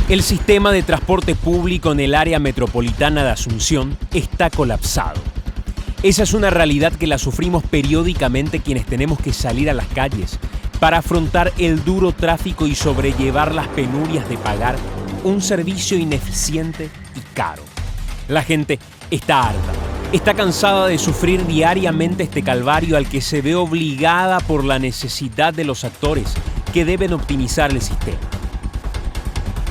El sistema de transporte público en el área metropolitana de Asunción está colapsado. Esa es una realidad que la sufrimos periódicamente quienes tenemos que salir a las calles para afrontar el duro tráfico y sobrellevar las penurias de pagar un servicio ineficiente y caro. La gente está harta, está cansada de sufrir diariamente este calvario al que se ve obligada por la necesidad de los actores que deben optimizar el sistema.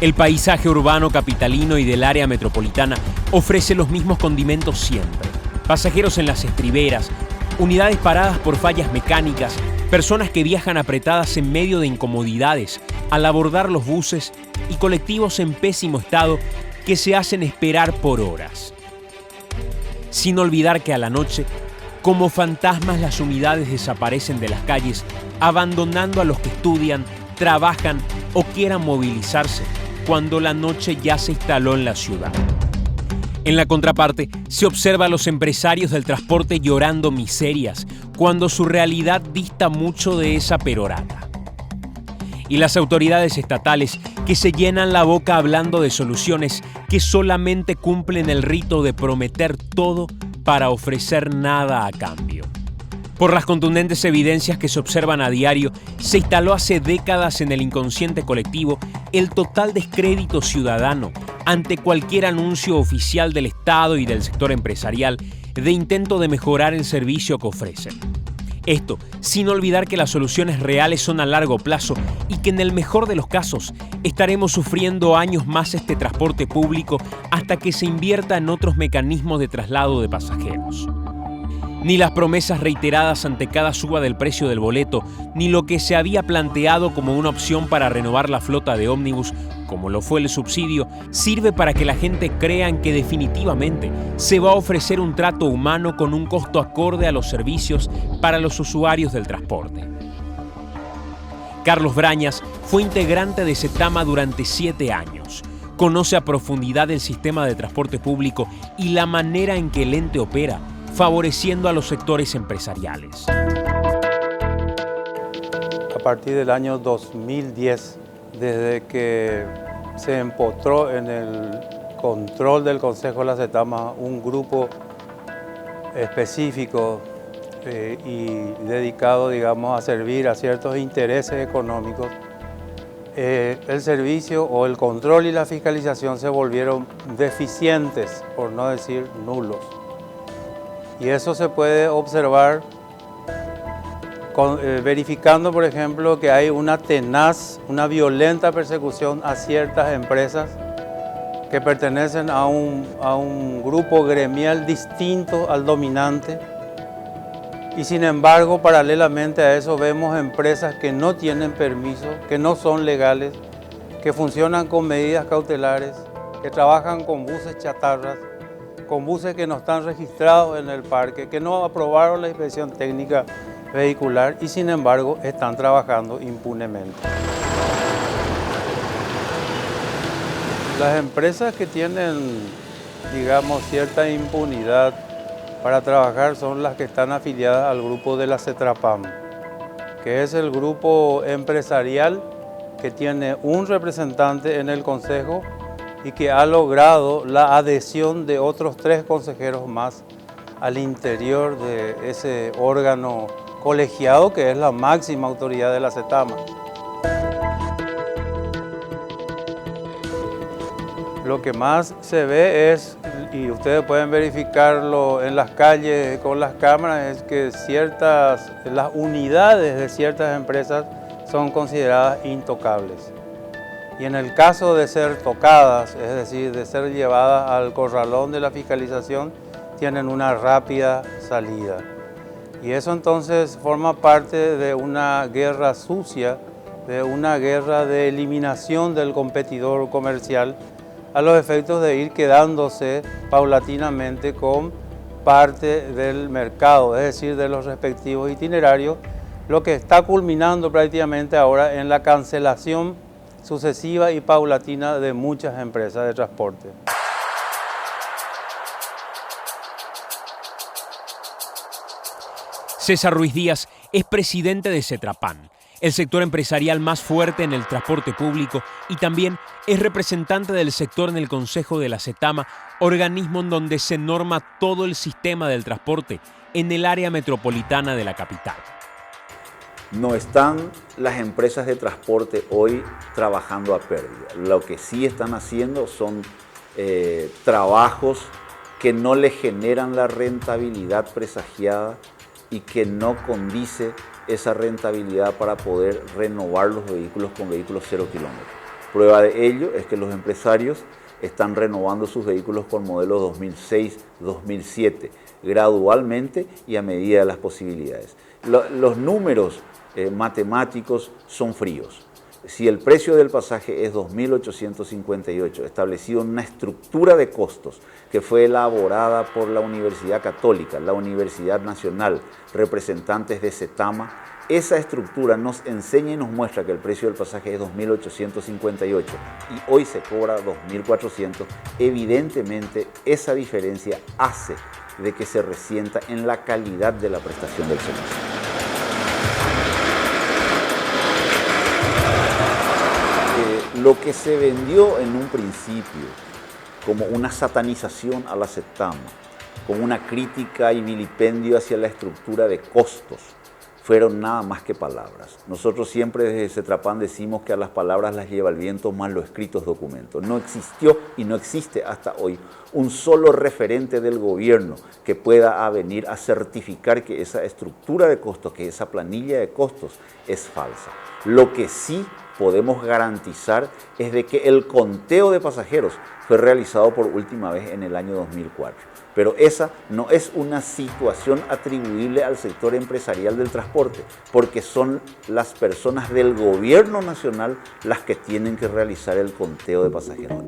El paisaje urbano capitalino y del área metropolitana ofrece los mismos condimentos siempre. Pasajeros en las estriberas, unidades paradas por fallas mecánicas, personas que viajan apretadas en medio de incomodidades al abordar los buses y colectivos en pésimo estado que se hacen esperar por horas. Sin olvidar que a la noche, como fantasmas, las unidades desaparecen de las calles, abandonando a los que estudian, trabajan o quieran movilizarse cuando la noche ya se instaló en la ciudad. En la contraparte, se observa a los empresarios del transporte llorando miserias cuando su realidad dista mucho de esa perorata. Y las autoridades estatales que se llenan la boca hablando de soluciones que solamente cumplen el rito de prometer todo para ofrecer nada a cambio. Por las contundentes evidencias que se observan a diario, se instaló hace décadas en el inconsciente colectivo el total descrédito ciudadano ante cualquier anuncio oficial del Estado y del sector empresarial de intento de mejorar el servicio que ofrecen. Esto sin olvidar que las soluciones reales son a largo plazo y que en el mejor de los casos estaremos sufriendo años más este transporte público hasta que se invierta en otros mecanismos de traslado de pasajeros. Ni las promesas reiteradas ante cada suba del precio del boleto, ni lo que se había planteado como una opción para renovar la flota de ómnibus, como lo fue el subsidio, sirve para que la gente crea en que definitivamente se va a ofrecer un trato humano con un costo acorde a los servicios para los usuarios del transporte. Carlos Brañas fue integrante de Cetama durante 7 años. Conoce a profundidad el sistema de transporte público y la manera en que el ente opera, favoreciendo a los sectores empresariales. A partir del año 2010, desde que se empotró en el control del Consejo de la Cetama un grupo específico y dedicado, digamos, a servir a ciertos intereses económicos, el servicio o el control y la fiscalización se volvieron deficientes, por no decir nulos. Y eso se puede observar verificando, por ejemplo, que hay una tenaz, una violenta persecución a ciertas empresas que pertenecen a un grupo gremial distinto al dominante. Y sin embargo, paralelamente a eso, vemos empresas que no tienen permiso, que no son legales, que funcionan con medidas cautelares, que trabajan con buses chatarras, con buses que no están registrados en el parque, que no aprobaron la inspección técnica vehicular y sin embargo están trabajando impunemente. Las empresas que tienen, digamos, cierta impunidad para trabajar son las que están afiliadas al grupo de la CETRAPAM, que es el grupo empresarial que tiene un representante en el Consejo y que ha logrado la adhesión de otros 3 consejeros más al interior de ese órgano colegiado que es la máxima autoridad de la Cetama. Lo que más se ve es, y ustedes pueden verificarlo en las calles con las cámaras, es que las unidades de ciertas empresas son consideradas intocables. Y en el caso de ser tocadas, es decir, de ser llevadas al corralón de la fiscalización, tienen una rápida salida. Y eso entonces forma parte de una guerra sucia, de una guerra de eliminación del competidor comercial, a los efectos de ir quedándose paulatinamente con parte del mercado, es decir, de los respectivos itinerarios, lo que está culminando prácticamente ahora en la cancelación sucesiva y paulatina de muchas empresas de transporte. César Ruiz Díaz es presidente de CETRAPAN, el sector empresarial más fuerte en el transporte público y también Es representante del sector en el Consejo de la CETAMA, organismo en donde se norma todo el sistema del transporte en el área metropolitana de la capital. No están las empresas de transporte hoy trabajando a pérdida. Lo que sí están haciendo son trabajos que no le generan la rentabilidad presagiada y que no condice esa rentabilidad para poder renovar los vehículos con vehículos 0 kilómetros. Prueba de ello es que los empresarios están renovando sus vehículos con modelos 2006, 2007, gradualmente y a medida de las posibilidades. Los números matemáticos son fríos. Si el precio del pasaje es 2.858, establecido en una estructura de costos que fue elaborada por la Universidad Católica, la Universidad Nacional, representantes de CETAMA, esa estructura nos enseña y nos muestra que el precio del pasaje es 2.858 y hoy se cobra 2.400, evidentemente esa diferencia hace de que se resienta en la calidad de la prestación del servicio. Lo que se vendió en un principio como una satanización a la CETAMA, como una crítica y vilipendio hacia la estructura de costos, fueron nada más que palabras. Nosotros siempre desde CETRAPAN decimos que a las palabras las lleva el viento más los escritos documentos. No existió y no existe hasta hoy un solo referente del gobierno que pueda venir a certificar que esa estructura de costos, que esa planilla de costos es falsa. Lo que sí podemos garantizar es de que el conteo de pasajeros fue realizado por última vez en el año 2004. Pero esa no es una situación atribuible al sector empresarial del transporte, porque son las personas del gobierno nacional las que tienen que realizar el conteo de pasajeros.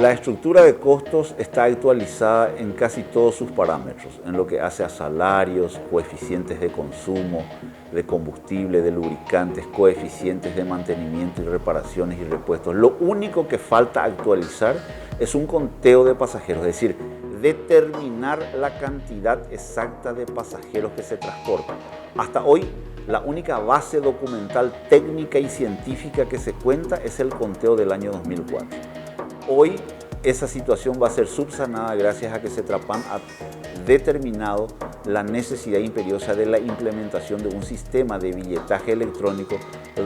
La estructura de costos está actualizada en casi todos sus parámetros, en lo que hace a salarios, coeficientes de consumo, de combustible, de lubricantes, coeficientes de mantenimiento y reparaciones y repuestos. Lo único que falta actualizar es un conteo de pasajeros, es decir, determinar la cantidad exacta de pasajeros que se transportan. Hasta hoy, la única base documental técnica y científica que se cuenta es el conteo del año 2004. Hoy esa situación va a ser subsanada gracias a que CETRAPAN ha determinado la necesidad imperiosa de la implementación de un sistema de billetaje electrónico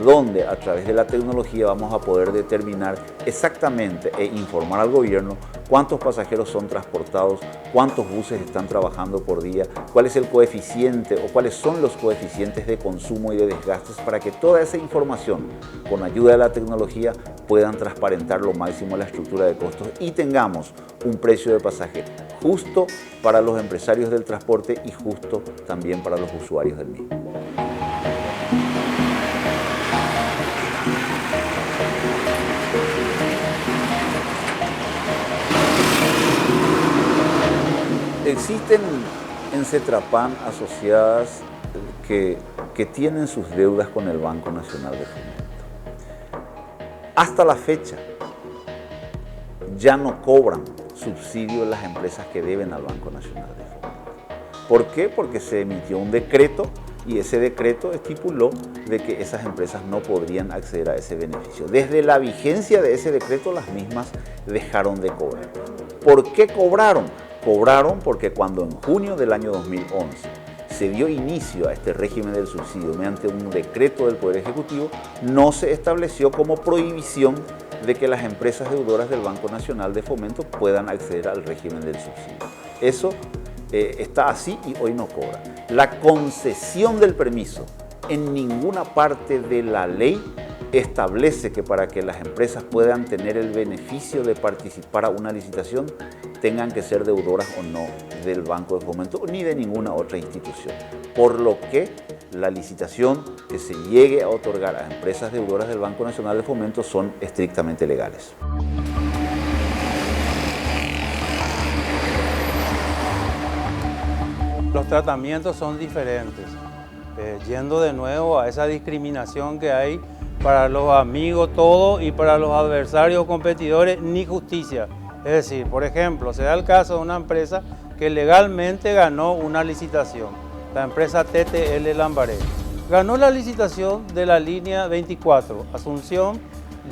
donde a través de la tecnología vamos a poder determinar exactamente e informar al gobierno cuántos pasajeros son transportados, cuántos buses están trabajando por día, cuál es el coeficiente o cuáles son los coeficientes de consumo y de desgastes para que toda esa información, con ayuda de la tecnología, puedan transparentar lo máximo la estructura de costos y tengamos un precio de pasaje justo para los empresarios del transporte y justo también para los usuarios del mismo. Existen en CETRAPAN asociadas que tienen sus deudas con el Banco Nacional de Fomento. Hasta la fecha ya no cobran subsidio las empresas que deben al Banco Nacional de Fomento. ¿Por qué? Porque se emitió un decreto y ese decreto estipuló de que esas empresas no podrían acceder a ese beneficio. Desde la vigencia de ese decreto las mismas dejaron de cobrar. ¿Por qué cobraron? Cobraron porque cuando en junio del año 2011 se dio inicio a este régimen del subsidio mediante un decreto del Poder Ejecutivo, no se estableció como prohibición de que las empresas deudoras del Banco Nacional de Fomento puedan acceder al régimen del subsidio. Eso está así y hoy no cobra. La concesión del permiso en ninguna parte de la ley establece que para que las empresas puedan tener el beneficio de participar a una licitación tengan que ser deudoras o no del Banco de Fomento ni de ninguna otra institución. Por lo que la licitación que se llegue a otorgar a empresas deudoras del Banco Nacional de Fomento son estrictamente legales. Los tratamientos son diferentes, yendo de nuevo a esa discriminación que hay para los amigos todo y para los adversarios o competidores ni justicia. Es decir, por ejemplo, se da el caso de una empresa que legalmente ganó una licitación, la empresa TTL Lambaré. ganó la licitación de la línea 24, Asunción,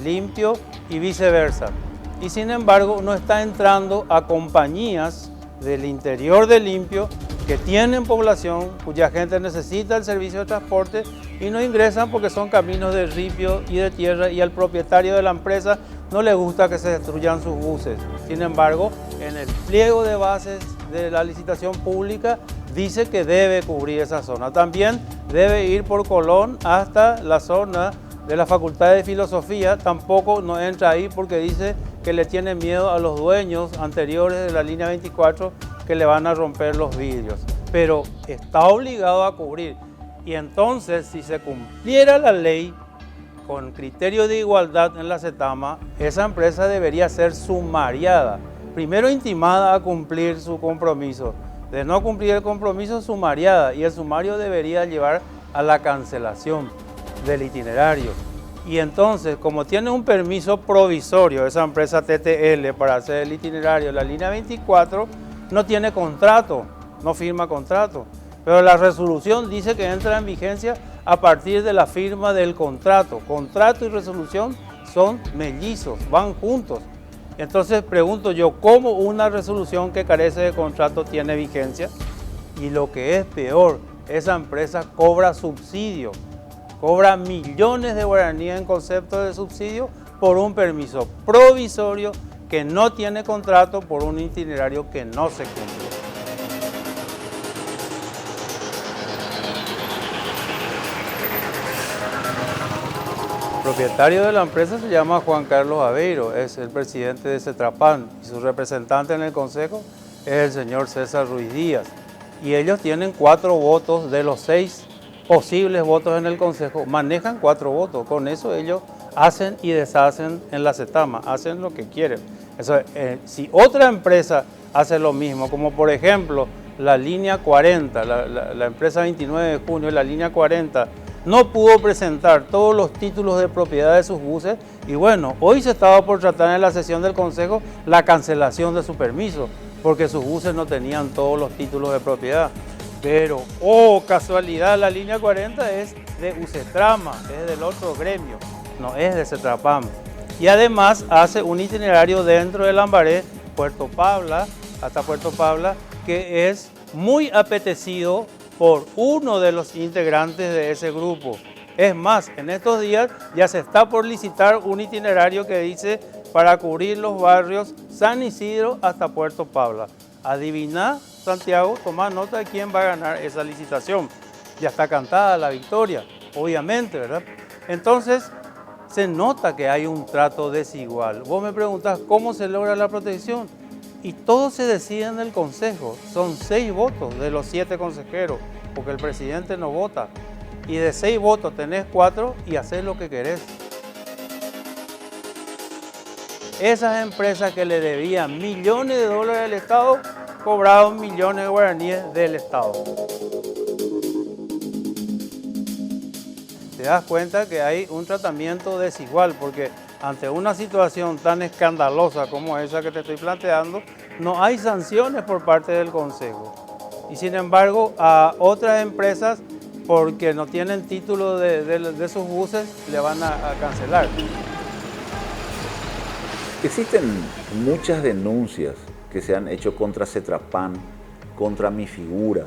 Limpio y viceversa. Y sin embargo no está entrando a compañías del interior de Limpio que tienen población cuya gente necesita el servicio de transporte y no ingresan porque son caminos de ripio y de tierra y al propietario de la empresa no le gusta que se destruyan sus buses. Sin embargo, en el pliego de bases de la licitación pública dice que debe cubrir esa zona. También debe ir por Colón hasta la zona de la Facultad de Filosofía, tampoco no entra ahí porque dice que le tiene miedo a los dueños anteriores de la línea 24 que le van a romper los vidrios, pero está obligado a cubrir. Y entonces, si se cumpliera la ley con criterio de igualdad en la CETAMA, esa empresa debería ser sumariada, primero intimada a cumplir su compromiso, de no cumplir el compromiso, sumariada, y el sumario debería llevar a la cancelación del itinerario. Y entonces, como tiene un permiso provisorio esa empresa TTL para hacer el itinerario, la línea 24 no tiene contrato, no firma contrato, pero la resolución dice que entra en vigencia a partir de la firma del contrato. Contrato y resolución son mellizos, van juntos. Entonces pregunto yo, ¿cómo una resolución que carece de contrato tiene vigencia? Y lo que es peor, esa empresa cobra subsidio, cobra millones de guaraníes en concepto de subsidio por un permiso provisorio que no tiene contrato por un itinerario que no se cumple. El propietario de la empresa se llama Juan Carlos Aveiro, es el presidente de Cetrapan y su representante en el consejo es el señor César Ruiz Díaz. Y ellos tienen 4 votos de los 6 posibles votos en el consejo, manejan 4 votos, con eso ellos hacen y deshacen en la CETAMA, hacen lo que quieren. Eso, si otra empresa hace lo mismo, como por ejemplo la línea 40, la empresa 29 de junio, la línea 40, no pudo presentar todos los títulos de propiedad de sus buses y bueno, hoy se estaba por tratar en la sesión del consejo la cancelación de su permiso, porque sus buses no tenían todos los títulos de propiedad. Pero, oh casualidad, la línea 40 es de UCETRAMA, es del otro gremio, no es de Cetrapan. Y además hace un itinerario dentro de Lambaré, Puerto Pabla, hasta Puerto Pabla, que es muy apetecido por uno de los integrantes de ese grupo. Es más, en estos días ya se está por licitar un itinerario que dice para cubrir los barrios San Isidro hasta Puerto Pabla. Adivina, Santiago, toma nota de quién va a ganar esa licitación. Ya está cantada la victoria, obviamente, ¿verdad? Entonces, se nota que hay un trato desigual. Vos me preguntás cómo se logra la protección y todo se decide en el consejo. Son 6 votos de los 7 consejeros, porque el presidente no vota. Y de 6 votos tenés 4 y haces lo que querés. Esas empresas que le debían millones de dólares al Estado, cobraron millones de guaraníes del Estado. Te das cuenta que hay un tratamiento desigual, porque ante una situación tan escandalosa como esa que te estoy planteando, no hay sanciones por parte del Consejo. Y sin embargo, a otras empresas, porque no tienen título de sus buses, le van a cancelar. Existen muchas denuncias que se han hecho contra Cetrapan, contra mi figura,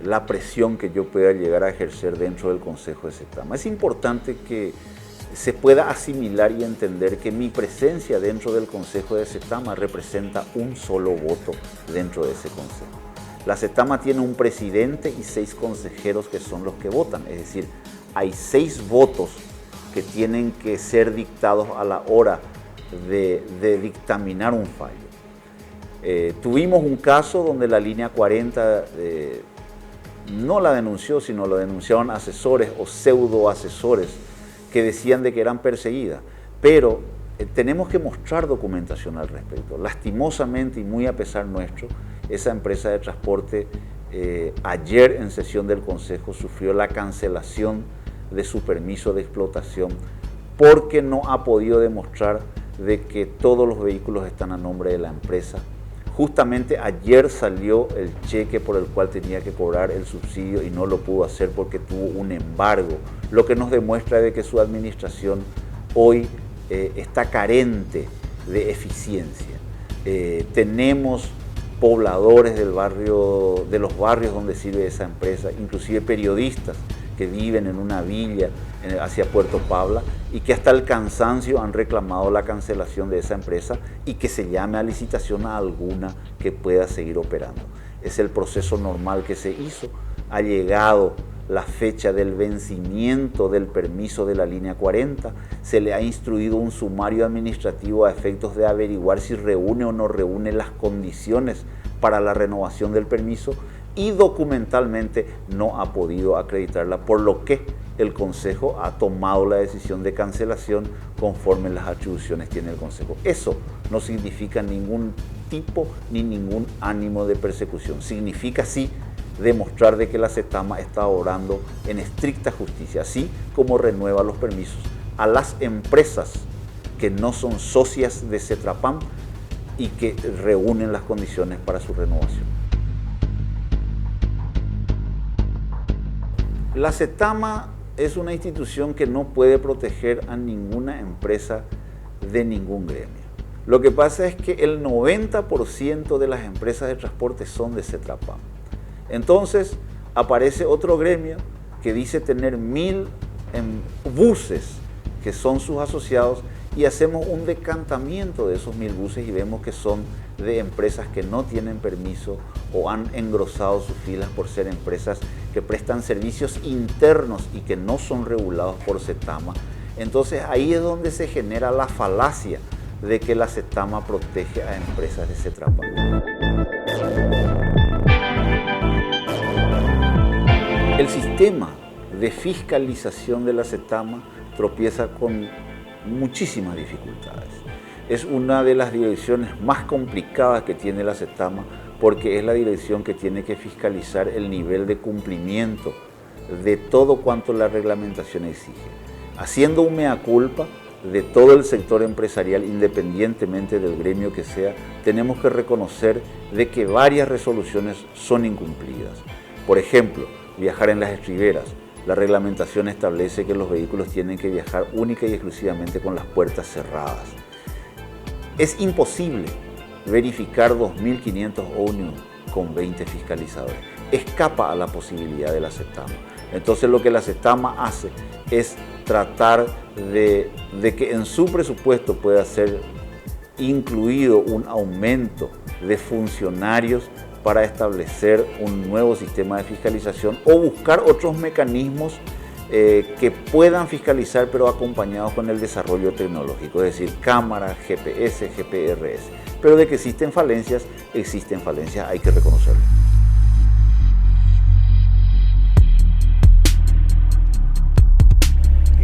la presión que yo pueda llegar a ejercer dentro del Consejo de CETAMA. Es importante que se pueda asimilar y entender que mi presencia dentro del Consejo de CETAMA representa un solo voto dentro de ese consejo. La CETAMA tiene un presidente y 6 consejeros que son los que votan, es decir, hay 6 votos que tienen que ser dictados a la hora de dictaminar un fallo. Tuvimos un caso donde la línea 40 no la denunció, sino lo denunciaron asesores o pseudo asesores que decían de que eran perseguidas, pero tenemos que mostrar documentación al respecto. Lastimosamente y muy a pesar nuestro, esa empresa de transporte ayer en sesión del Consejo sufrió la cancelación de su permiso de explotación porque no ha podido demostrar de que todos los vehículos están a nombre de la empresa, Justamente ayer salió el cheque por el cual tenía que cobrar el subsidio y no lo pudo hacer porque tuvo un embargo, lo que nos demuestra de que su administración hoy está carente de eficiencia. Tenemos pobladores del barrio, de los barrios donde sirve esa empresa, inclusive periodistas que viven en una villa hacia Puerto Pabla y que hasta el cansancio han reclamado la cancelación de esa empresa y que se llame a licitación a alguna que pueda seguir operando. Es el proceso normal que se hizo. Ha llegado la fecha del vencimiento del permiso de la línea 40, se le ha instruido un sumario administrativo a efectos de averiguar si reúne o no reúne las condiciones para la renovación del permiso y documentalmente no ha podido acreditarla, por lo que el Consejo ha tomado la decisión de cancelación conforme las atribuciones tiene el Consejo. Eso no significa ningún tipo ni ningún ánimo de persecución, significa sí demostrar de que la CETAMA está obrando en estricta justicia, así como renueva los permisos a las empresas que no son socias de CETRAPAM y que reúnen las condiciones para su renovación. La CETAMA es una institución que no puede proteger a ninguna empresa de ningún gremio. Lo que pasa es que el 90% de las empresas de transporte son de CETRAPAM. Entonces aparece otro gremio que dice tener 1000 buses que son sus asociados y hacemos un decantamiento de esos 1000 buses y vemos que son de empresas que no tienen permiso o han engrosado sus filas por ser empresas que prestan servicios internos y que no son regulados por CETAMA. Entonces ahí es donde se genera la falacia de que la CETAMA protege a empresas de CETRAPAM. El sistema de fiscalización de la CETAMA tropieza con muchísimas dificultades. Es una de las direcciones más complicadas que tiene la CETAMA porque es la dirección que tiene que fiscalizar el nivel de cumplimiento de todo cuanto la reglamentación exige, haciendo un mea culpa de todo el sector empresarial, independientemente del gremio que sea. Tenemos que reconocer de que varias resoluciones son incumplidas. Por ejemplo, viajar en las estriberas. La reglamentación establece que los vehículos tienen que viajar única y exclusivamente con las puertas cerradas. Es imposible verificar 2.500 ómnibus con 20 fiscalizadores. Escapa a la posibilidad de la CETAMA. Entonces lo que la CETAMA hace es tratar de que en su presupuesto pueda ser incluido un aumento de funcionarios para establecer un nuevo sistema de fiscalización o buscar otros mecanismos que puedan fiscalizar pero acompañados con el desarrollo tecnológico, es decir, cámaras, GPS, GPRS. Pero de que existen falencias, hay que reconocerlo.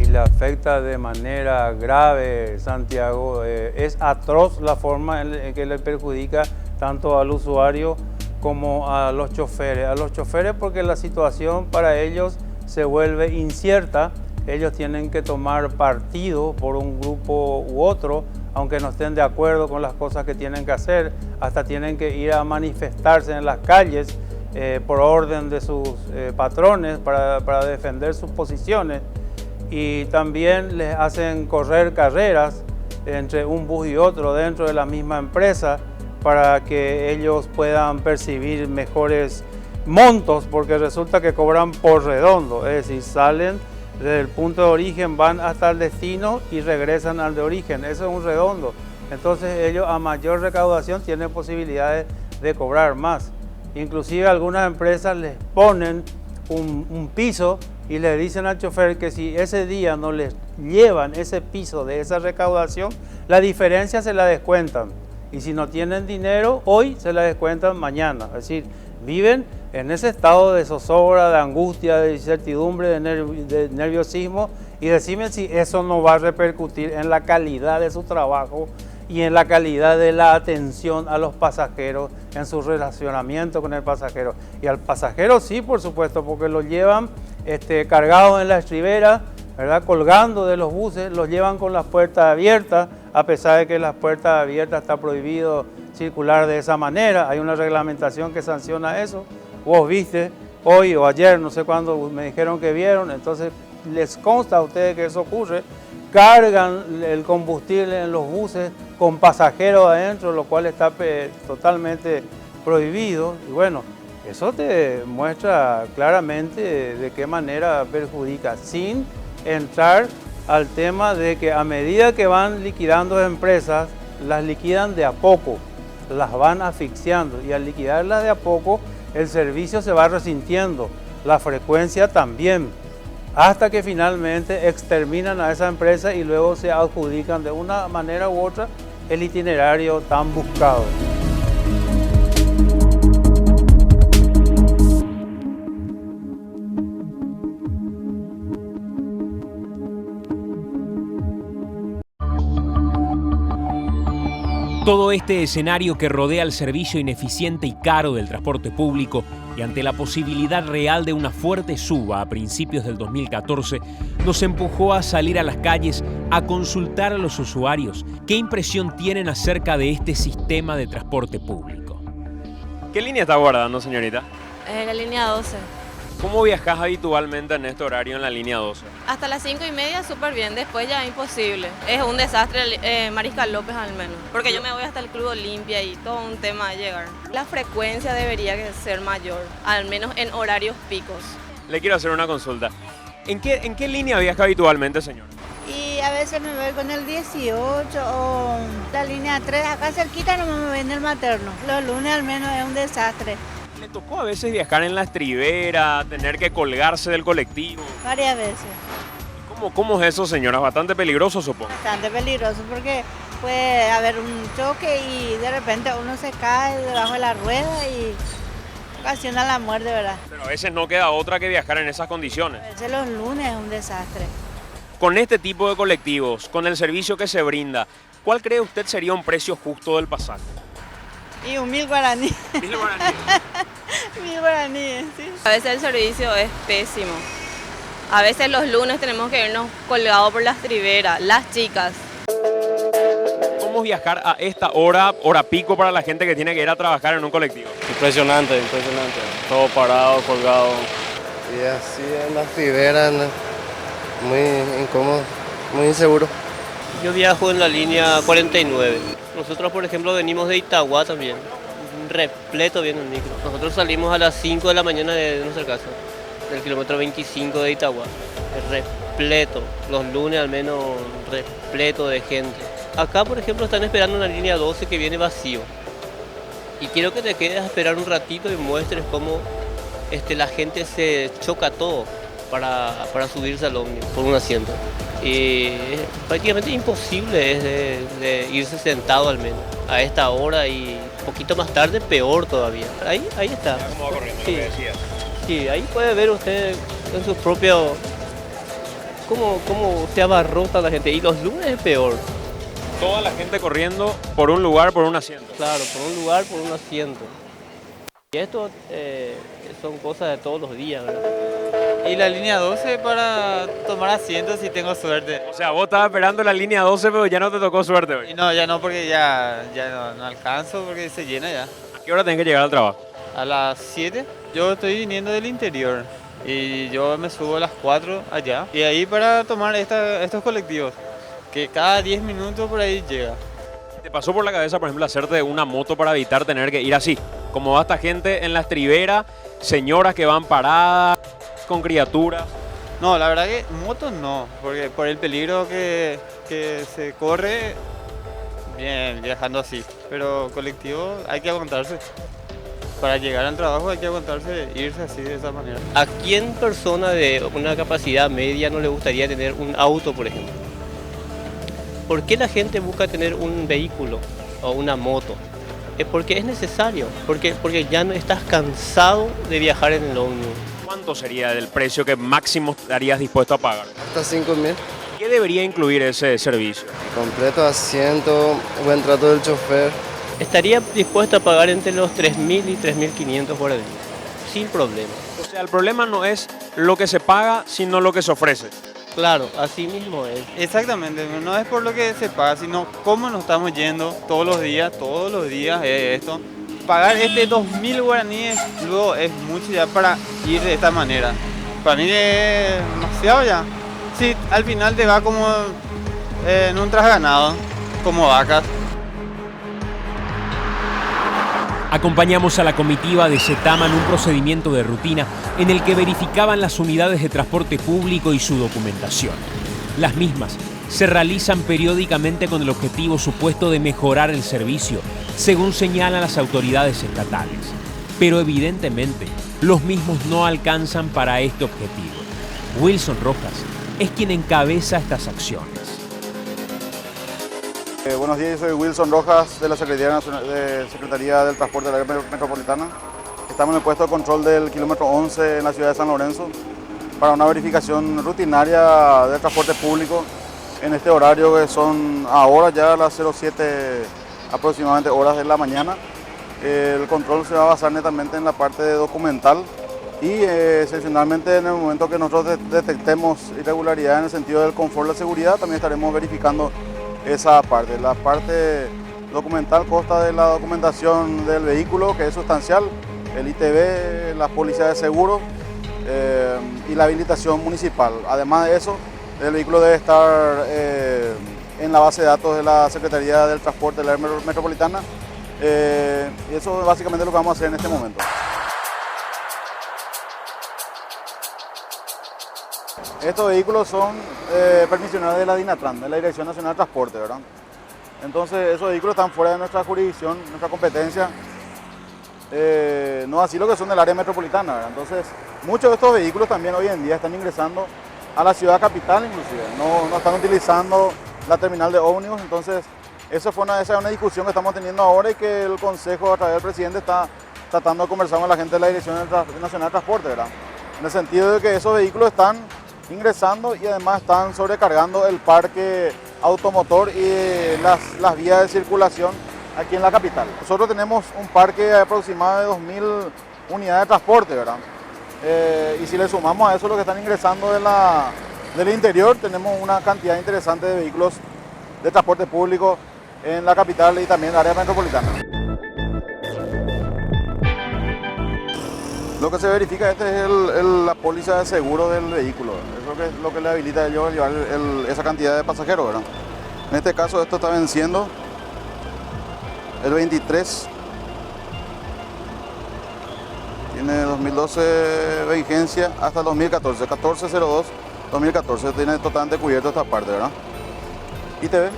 Y le afecta de manera grave, Santiago. Es atroz la forma en que le perjudica tanto al usuario como a los choferes. A los choferes porque la situación para ellos se vuelve incierta. Ellos tienen que tomar partido por un grupo u otro, aunque no estén de acuerdo con las cosas que tienen que hacer. Hasta tienen que ir a manifestarse en las calles por orden de sus patrones para defender sus posiciones. Y también les hacen correr carreras entre un bus y otro dentro de la misma empresa para que ellos puedan percibir mejores montos, porque resulta que cobran por redondo, es decir, salen desde el punto de origen, van hasta el destino y regresan al de origen, eso es un redondo. Entonces ellos a mayor recaudación tienen posibilidades de cobrar más. Inclusive algunas empresas les ponen un piso y le dicen al chofer que si ese día no les llevan ese piso de esa recaudación, la diferencia se la descuentan. Y si no tienen dinero, hoy se la descuentan mañana. Es decir, viven en ese estado de zozobra, de angustia, de incertidumbre, de nerviosismo. Y decime si eso no va a repercutir en la calidad de su trabajo y en la calidad de la atención a los pasajeros, en su relacionamiento con el pasajero. Y al pasajero sí, por supuesto, porque lo llevan cargados en la estribera, ¿verdad? Colgando de los buses, los llevan con las puertas abiertas, a pesar de que las puertas abiertas está prohibido circular de esa manera, hay una reglamentación que sanciona eso. Vos viste hoy o ayer, no sé cuándo me dijeron que vieron, entonces les consta a ustedes que eso ocurre, cargan el combustible en los buses con pasajeros adentro, lo cual está totalmente prohibido. Y bueno, eso te muestra claramente de qué manera perjudica, sin entrar al tema de que a medida que van liquidando empresas, las liquidan de a poco, las van asfixiando, y al liquidarlas de a poco, el servicio se va resintiendo, la frecuencia también, hasta que finalmente exterminan a esa empresa y luego se adjudican de una manera u otra el itinerario tan buscado. Todo este escenario que rodea el servicio ineficiente y caro del transporte público y ante la posibilidad real de una fuerte suba a principios del 2014, nos empujó a salir a las calles a consultar a los usuarios qué impresión tienen acerca de este sistema de transporte público. ¿Qué línea está guardando, señorita? La línea 12. ¿Cómo viajas habitualmente en este horario en la línea 12? Hasta las 5:30 súper bien, después ya es imposible. Es un desastre Mariscal López al menos, porque yo me voy hasta el Club Olimpia y todo un tema de llegar. La frecuencia debería ser mayor, al menos en horarios picos. Le quiero hacer una consulta. ¿En qué línea viaja habitualmente, señor? Y a veces me voy con el 18 o la línea 3, acá cerquita no me voy en el materno. Los lunes al menos es un desastre. ¿Le tocó a veces viajar en la estribera, tener que colgarse del colectivo? Varias veces. ¿Cómo es eso, señora? Bastante peligroso, supongo. Bastante peligroso porque puede haber un choque y de repente uno se cae debajo de la rueda y ocasiona la muerte, ¿verdad? Pero a veces no queda otra que viajar en esas condiciones. A veces los lunes es un desastre. Con este tipo de colectivos, con el servicio que se brinda, ¿cuál cree usted sería un precio justo del pasaje? Y un 1000 guaraní. 1000 guaraníes. 1000 guaraníes, sí. A veces el servicio es pésimo. A veces los lunes tenemos que irnos colgados por las triberas, las chicas. ¿Cómo viajar a esta hora pico para la gente que tiene que ir a trabajar en un colectivo? Impresionante. Todo parado, colgado. Y así en las riberas, muy incómodo, muy inseguro. Yo viajo en la línea 49. Nosotros, por ejemplo, venimos de Itagua también. Repleto viene el micro. Nosotros salimos a las 5 de la mañana de nuestra casa, del kilómetro 25 de Itagua. Repleto. Los lunes al menos repleto de gente. Acá, por ejemplo, están esperando una línea 12 que viene vacío. Y quiero que te quedes a esperar un ratito y muestres cómo la gente se choca todo para subirse al ómnibus por un asiento. Y es prácticamente imposible de irse sentado al menos a esta hora y un poquito más tarde peor todavía. Ahí está. ¿Cómo va corriendo? Sí. Lo que decías. Sí, ahí puede ver usted en sus propios cómo se abarrota la gente. Y los lunes es peor. Toda la gente corriendo por un lugar, por un asiento. Claro, por un lugar, por un asiento. Y esto son cosas de todos los días, ¿verdad? Y la línea 12 para tomar asientos si tengo suerte. O sea, vos estabas esperando la línea 12, pero ya no te tocó suerte hoy. Y no, ya no, porque ya no alcanzo porque se llena ya. ¿A qué hora tenés que llegar al trabajo? A las 7 yo estoy viniendo del interior y yo me subo a las 4 allá. Y ahí para tomar estos colectivos, que cada 10 minutos por ahí llega. ¿Te pasó por la cabeza, por ejemplo, hacerte una moto para evitar tener que ir así? Como va esta gente en la estribera, señoras que van paradas, con criaturas. No, la verdad que moto no, porque por el peligro que se corre, bien, viajando así. Pero colectivo hay que aguantarse. Para llegar al trabajo hay que aguantarse, irse así de esa manera. ¿A quién persona de una capacidad media no le gustaría tener un auto, por ejemplo? ¿Por qué la gente busca tener un vehículo o una moto? Es porque es necesario, porque ya no estás cansado de viajar en el ómnibus. ¿Cuánto sería el precio que máximo estarías dispuesto a pagar? Hasta 5.000. ¿Qué debería incluir ese servicio? Completo asiento, buen trato del chofer. Estaría dispuesto a pagar entre los 3.000 y 3.500 por el día, sin problema. O sea, el problema no es lo que se paga, sino lo que se ofrece. Claro, así mismo es. Exactamente, no es por lo que se paga, sino cómo nos estamos yendo todos los días es esto. Pagar 2.000 guaraníes luego es mucho ya para ir de esta manera. Para mí es demasiado ya. Sí, al final te va como en un trasganado, como vacas. Acompañamos a la comitiva de Cetama en un procedimiento de rutina en el que verificaban las unidades de transporte público y su documentación. Las mismas se realizan periódicamente con el objetivo supuesto de mejorar el servicio, según señalan las autoridades estatales. Pero evidentemente, los mismos no alcanzan para este objetivo. Wilson Rojas es quien encabeza estas acciones. Buenos días, soy Wilson Rojas de la Secretaría del Transporte de la Área Metropolitana. Estamos en el puesto de control del kilómetro 11 en la ciudad de San Lorenzo para una verificación rutinaria del transporte público en este horario que son ahora ya las 07 aproximadamente horas de la mañana. El control se va a basar netamente en la parte documental y excepcionalmente en el momento que nosotros detectemos irregularidad en el sentido del confort y la seguridad, también estaremos verificando esa parte. La parte documental consta de la documentación del vehículo, que es sustancial, el ITV, la póliza de seguro y la habilitación municipal. Además de eso, el vehículo debe estar en la base de datos de la Secretaría del Transporte de la Área Metropolitana y eso es básicamente lo que vamos a hacer en este momento. Estos vehículos son permisionales de la DINATRAN, de la Dirección Nacional de Transporte, ¿verdad? Entonces esos vehículos están fuera de nuestra jurisdicción, nuestra competencia, no así lo que son del área metropolitana, ¿verdad? Entonces muchos de estos vehículos también hoy en día están ingresando a la ciudad capital inclusive, no están utilizando la terminal de ómnibus, entonces esa es una discusión que estamos teniendo ahora y que el Consejo a través del presidente está tratando de conversar con la gente de la Dirección Nacional de Transporte, ¿verdad? En el sentido de que esos vehículos están ingresando y además están sobrecargando el parque automotor y las vías de circulación aquí en la capital. Nosotros tenemos un parque aproximado de 2.000 unidades de transporte, ¿verdad? Y si le sumamos a eso lo que están ingresando del interior, tenemos una cantidad interesante de vehículos de transporte público en la capital y también en el área metropolitana. Lo que se verifica es la póliza de seguro del vehículo. Eso es lo que le habilita a ellos a llevar esa cantidad de pasajeros, ¿verdad? En este caso esto está venciendo el 23. Tiene 2012 vigencia hasta el 2014. 14/02/2014. Tiene totalmente cubierto esta parte, ¿verdad? ITV.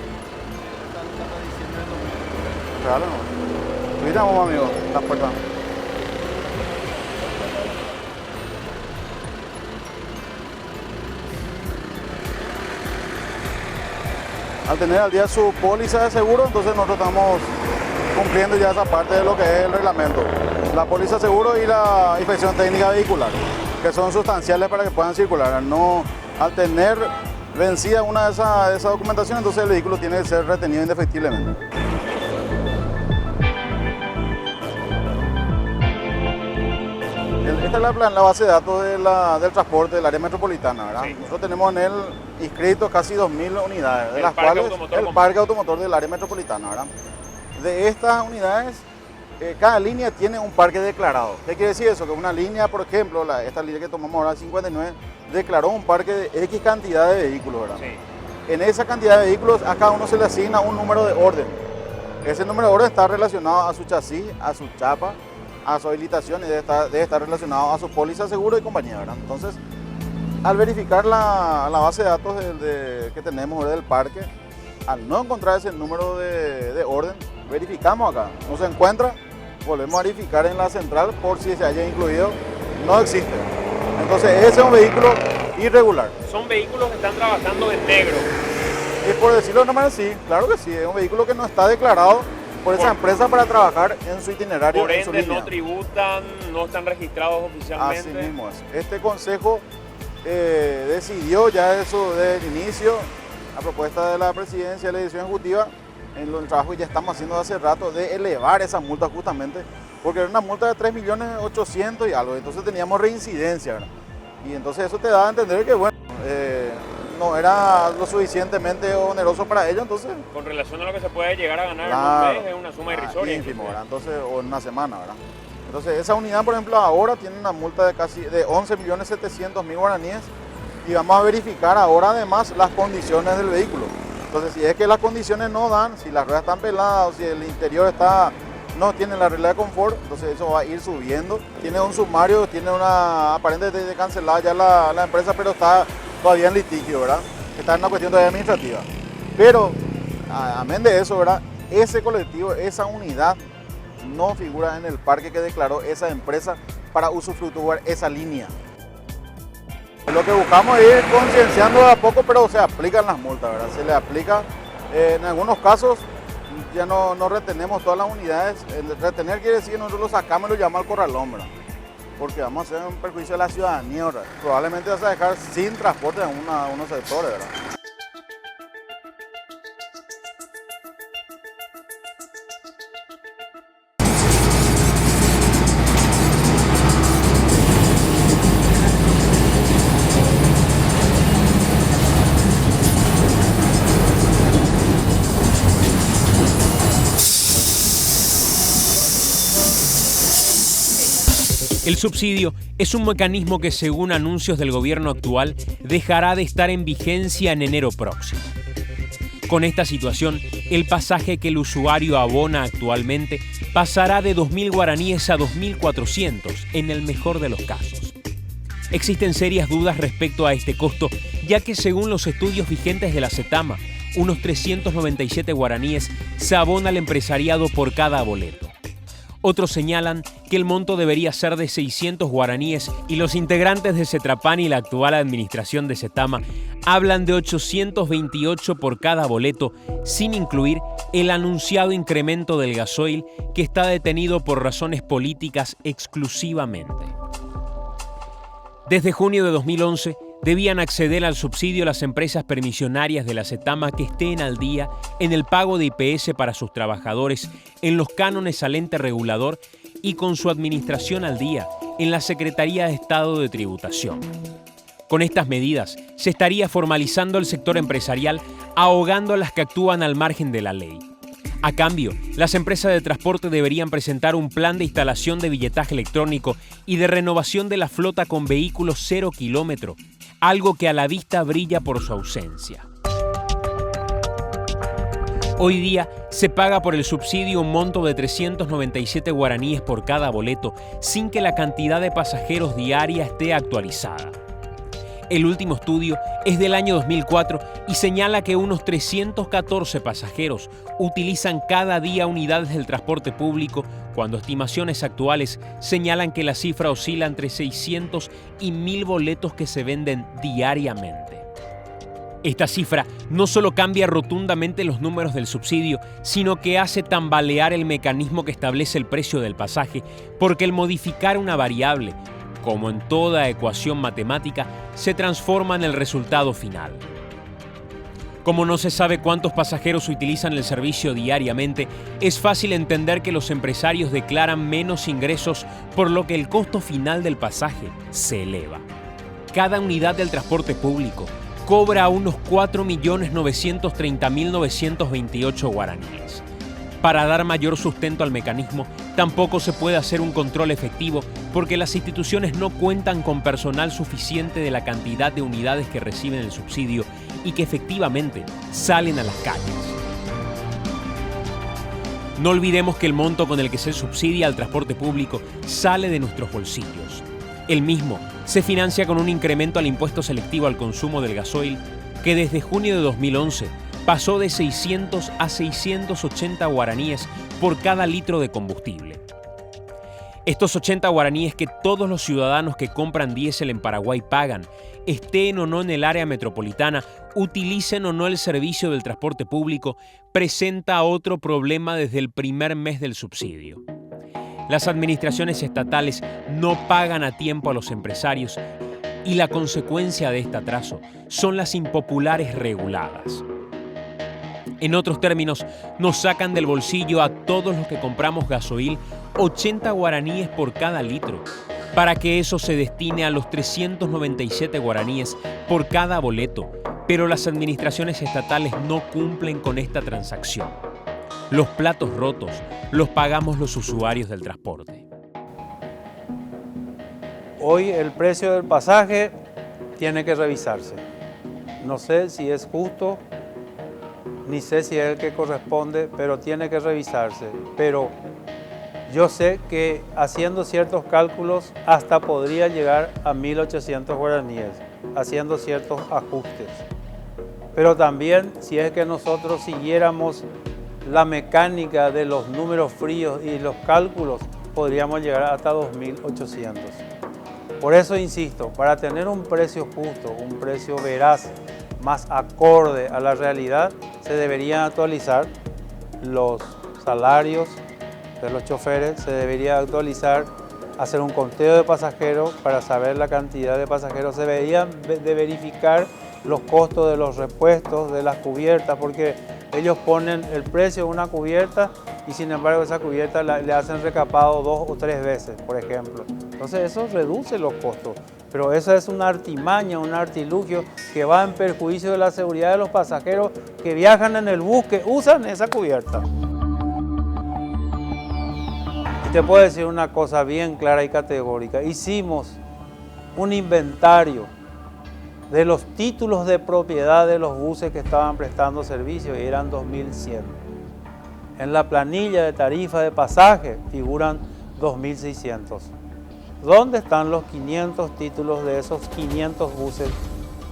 Claro. Cuidamos, amigo, la puerta. Al tener al día su póliza de seguro, entonces nosotros estamos cumpliendo ya esa parte de lo que es el reglamento. La póliza de seguro y la inspección técnica vehicular, que son sustanciales para que puedan circular. Al tener vencida una de esa documentación, entonces el vehículo tiene que ser retenido indefectiblemente. Esta es la base de datos del transporte del área metropolitana, ¿verdad? Sí. Nosotros tenemos en él inscritos casi 2.000 unidades, de las cuales el parque automotor del área metropolitana, ¿verdad? De estas unidades, cada línea tiene un parque declarado. ¿Qué quiere decir eso? Que una línea, por ejemplo, esta línea que tomamos ahora, 59, declaró un parque de X cantidad de vehículos, ¿verdad? Sí. En esa cantidad de vehículos a cada uno se le asigna un número de orden. Ese número de orden está relacionado a su chasis, a su chapa, a su habilitación y debe estar relacionado a su póliza, seguro y compañía, ¿verdad? Entonces, al verificar la base de datos que tenemos del parque, al no encontrar ese número de orden, verificamos acá. No se encuentra, volvemos a verificar en la central por si se haya incluido, no existe. Entonces, ese es un vehículo irregular. Son vehículos que están trabajando en negro. Y por decirlo de una manera, sí, claro que sí, es un vehículo que no está declarado por esa empresa para trabajar en su itinerario. Por ende, en su línea. no tributan, no están registrados oficialmente. Así mismo es. Este consejo decidió ya desde el inicio, a propuesta de la presidencia de la edición ejecutiva, en el trabajo que ya estamos haciendo hace rato, de elevar esa multa justamente, porque era una multa de 3.800.000 y algo, entonces teníamos reincidencia, ¿verdad? Y entonces eso te da a entender que, bueno, no era lo suficientemente oneroso para ellos, entonces... Con relación a lo que se puede llegar a ganar Claro, en un mes, es una suma irrisoria. ínfimo, ¿verdad? Entonces, o en una semana, ¿verdad? Entonces, esa unidad, por ejemplo, ahora tiene una multa de 11.700.000 guaraníes y vamos a verificar ahora además las condiciones del vehículo. Entonces, si es que las condiciones no dan, si las ruedas están peladas o si el interior no tiene la regla de confort, entonces eso va a ir subiendo. Tiene un sumario, tiene una aparente de cancelada ya la empresa, pero está todavía en litigio, ¿verdad? Está en una cuestión todavía administrativa. Pero, amén de eso, ¿verdad? Ese colectivo, esa unidad, no figura en el parque que declaró esa empresa para usufructuar esa línea. Lo que buscamos es ir concienciando de a poco, pero se aplican las multas, ¿verdad? Se le aplica, en algunos casos ya no retenemos todas las unidades. El retener quiere decir que nosotros lo sacamos y lo llamamos al corralón, ¿verdad? Porque vamos a hacer un perjuicio a la ciudadanía, ¿verdad? Probablemente vas a dejar sin transporte en unos sectores, ¿verdad? El subsidio es un mecanismo que, según anuncios del gobierno actual, dejará de estar en vigencia en enero próximo. Con esta situación, el pasaje que el usuario abona actualmente pasará de 2.000 guaraníes a 2.400, en el mejor de los casos. Existen serias dudas respecto a este costo, ya que según los estudios vigentes de la CETAMA, unos 397 guaraníes se abona al empresariado por cada boleto. Otros señalan que el monto debería ser de 600 guaraníes y los integrantes de Cetrapan y la actual administración de CETAMA hablan de 828 por cada boleto, sin incluir el anunciado incremento del gasoil que está detenido por razones políticas exclusivamente. Desde junio de 2011, debían acceder al subsidio las empresas permisionarias de la CETAMA que estén al día en el pago de IPS para sus trabajadores, en los cánones al ente regulador y con su administración al día en la Secretaría de Estado de Tributación. Con estas medidas se estaría formalizando el sector empresarial, ahogando a las que actúan al margen de la ley. A cambio, las empresas de transporte deberían presentar un plan de instalación de billetaje electrónico y de renovación de la flota con vehículos 0 kilómetro, algo que a la vista brilla por su ausencia. Hoy día se paga por el subsidio un monto de 397 guaraníes por cada boleto, sin que la cantidad de pasajeros diaria esté actualizada. El último estudio es del año 2004 y señala que unos 314 pasajeros utilizan cada día unidades del transporte público, cuando estimaciones actuales señalan que la cifra oscila entre 600 y 1.000 boletos que se venden diariamente. Esta cifra no solo cambia rotundamente los números del subsidio, sino que hace tambalear el mecanismo que establece el precio del pasaje, porque el modificar una variable, como en toda ecuación matemática, se transforma en el resultado final. Como no se sabe cuántos pasajeros utilizan el servicio diariamente, es fácil entender que los empresarios declaran menos ingresos, por lo que el costo final del pasaje se eleva. Cada unidad del transporte público cobra unos 4.930.928 guaraníes. Para dar mayor sustento al mecanismo, tampoco se puede hacer un control efectivo porque las instituciones no cuentan con personal suficiente de la cantidad de unidades que reciben el subsidio y que efectivamente salen a las calles. No olvidemos que el monto con el que se subsidia al transporte público sale de nuestros bolsillos. El mismo se financia con un incremento al impuesto selectivo al consumo del gasoil que desde junio de 2011 pasó de 600 a 680 guaraníes por cada litro de combustible. Estos 80 guaraníes que todos los ciudadanos que compran diésel en Paraguay pagan, estén o no en el área metropolitana, utilicen o no el servicio del transporte público, presenta otro problema desde el primer mes del subsidio. Las administraciones estatales no pagan a tiempo a los empresarios y la consecuencia de este atraso son las impopulares reguladas. En otros términos, nos sacan del bolsillo a todos los que compramos gasoil 80 guaraníes por cada litro, para que eso se destine a los 397 guaraníes por cada boleto, pero las administraciones estatales no cumplen con esta transacción. Los platos rotos los pagamos los usuarios del transporte. Hoy el precio del pasaje tiene que revisarse. No sé si es justo, ni sé si es el que corresponde, pero tiene que revisarse. Pero yo sé que haciendo ciertos cálculos hasta podría llegar a 1.800 guaraníes, haciendo ciertos ajustes. Pero también si es que nosotros siguiéramos la mecánica de los números fríos y los cálculos, podríamos llegar hasta 2.800. Por eso insisto, para tener un precio justo, un precio veraz, más acorde a la realidad, se deberían actualizar los salarios de los choferes, se debería actualizar, hacer un conteo de pasajeros para saber la cantidad de pasajeros, se deberían de verificar los costos de los repuestos, de las cubiertas, porque ellos ponen el precio de una cubierta y sin embargo esa cubierta le hacen recapado 2 o 3 veces, por ejemplo. Entonces eso reduce los costos, pero esa es una artimaña, un artilugio que va en perjuicio de la seguridad de los pasajeros que viajan en el bus, que usan esa cubierta. Y te puedo decir una cosa bien clara y categórica. Hicimos un inventario de los títulos de propiedad de los buses que estaban prestando servicio y eran 2.100. En la planilla de tarifa de pasaje figuran 2.600. ¿Dónde están los 500 títulos de esos 500 buses